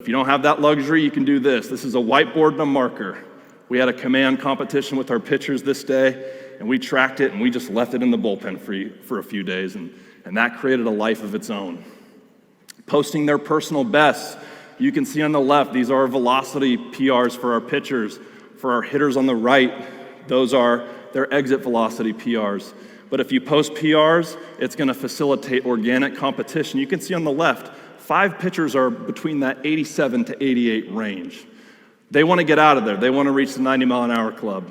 If you don't have that luxury, you can do this. This is a whiteboard and a marker. We had a command competition with our pitchers this day, and we tracked it, and we just left it in the bullpen for a few days, and that created a life of its own. Posting their personal bests. You can see on the left, these are velocity PRs for our pitchers. For our hitters on the right, those are their exit velocity PRs. But if you post PRs, it's going to facilitate organic competition. You can see on the left, 5 pitchers are between that 87 to 88 range. They want to get out of there. They want to reach the 90-mile-an-hour club.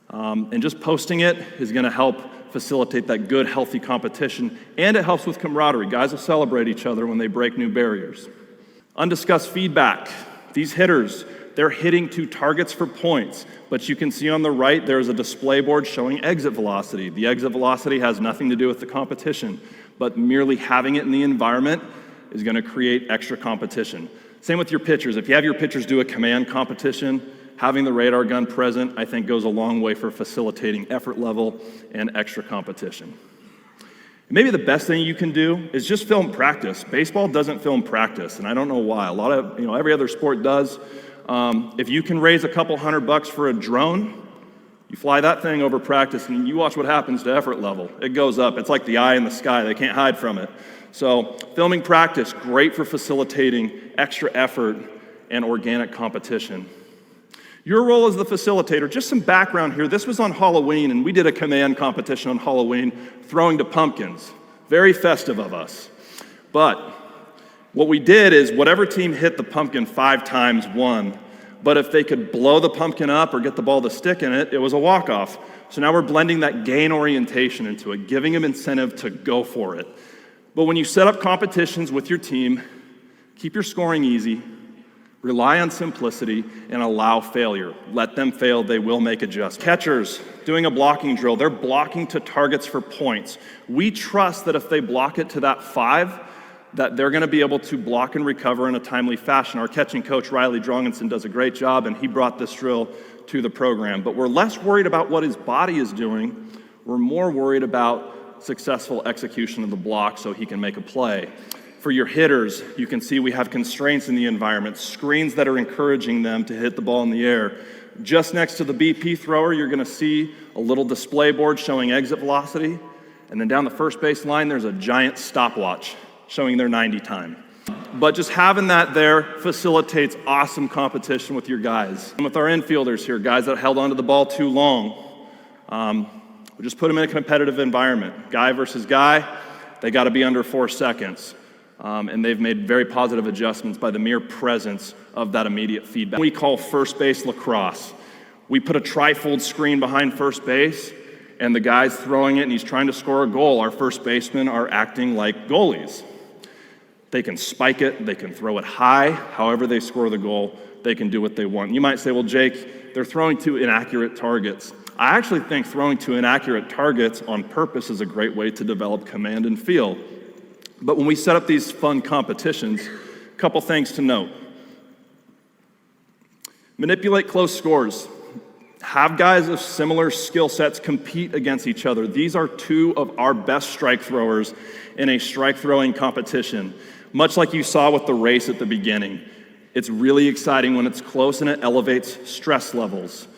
And just posting it is going to help facilitate that good, healthy competition, and it helps with camaraderie. Guys will celebrate each other when they break new barriers. Undiscussed feedback. These hitters, they're hitting to targets for points, but you can see on the right there's a display board showing exit velocity. The exit velocity has nothing to do with the competition, but merely having it in the environment is going to create extra competition. Same with your pitchers. If you have your pitchers do a command competition, having the radar gun present, I think, goes a long way for facilitating effort level and extra competition. Maybe the best thing you can do is just film practice. Baseball doesn't film practice, and I don't know why. Every other sport does. If you can raise a couple $100 for a drone, you fly that thing over practice, and you watch what happens to effort level. It goes up. It's like the eye in the sky. They can't hide from it. So filming practice, great for facilitating extra effort and organic competition. Your role as the facilitator, just some background here. This was on Halloween, and we did a command competition on Halloween, throwing to pumpkins. Very festive of us. But what we did is whatever team hit the pumpkin 5 times won. But if they could blow the pumpkin up or get the ball to stick in it, it was a walk-off. So now we're blending that gain orientation into it, giving them incentive to go for it. But when you set up competitions with your team, keep your scoring easy, rely on simplicity, and allow failure. Let them fail, they will make adjustments. Catchers, doing a blocking drill, they're blocking to targets for points. We trust that if they block it to that 5, that they're going to be able to block and recover in a timely fashion. Our catching coach, Riley Drongenson, does a great job, and he brought this drill to the program. But we're less worried about what his body is doing. We're more worried about successful execution of the block so he can make a play. For your hitters, you can see we have constraints in the environment, screens that are encouraging them to hit the ball in the air. Just next to the BP thrower, you're going to see a little display board showing exit velocity. And then down the first base line, there's a giant stopwatch showing their 90 time. But just having that there facilitates awesome competition with your guys. And with our infielders here, guys that held onto the ball too long, we just put them in a competitive environment. Guy versus guy, they got to be under 4 seconds. And they've made very positive adjustments by the mere presence of that immediate feedback. We call first base lacrosse. We put a trifold screen behind first base, and the guy's throwing it, and he's trying to score a goal. Our first basemen are acting like goalies. They can spike it, they can throw it high. However they score the goal, they can do what they want. You might say, well, Jake, they're throwing to inaccurate targets. I actually think throwing to inaccurate targets on purpose is a great way to develop command and feel. But when we set up these fun competitions, a couple things to note. Manipulate close scores. Have guys of similar skill sets compete against each other. These are 2 of our best strike throwers in a strike throwing competition. Much like you saw with the race at the beginning. It's really exciting when it's close and it elevates stress levels.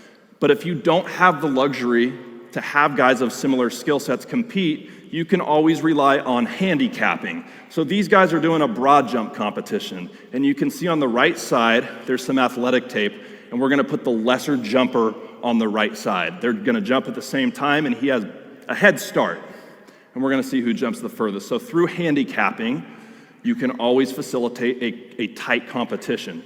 But if you don't have the luxury to have guys of similar skill sets compete, you can always rely on handicapping. So these guys are doing a broad jump competition, and you can see on the right side, there's some athletic tape, and we're gonna put the lesser jumper on the right side. They're gonna jump at the same time, and he has a head start, and we're gonna see who jumps the furthest. So through handicapping, you can always facilitate a tight competition.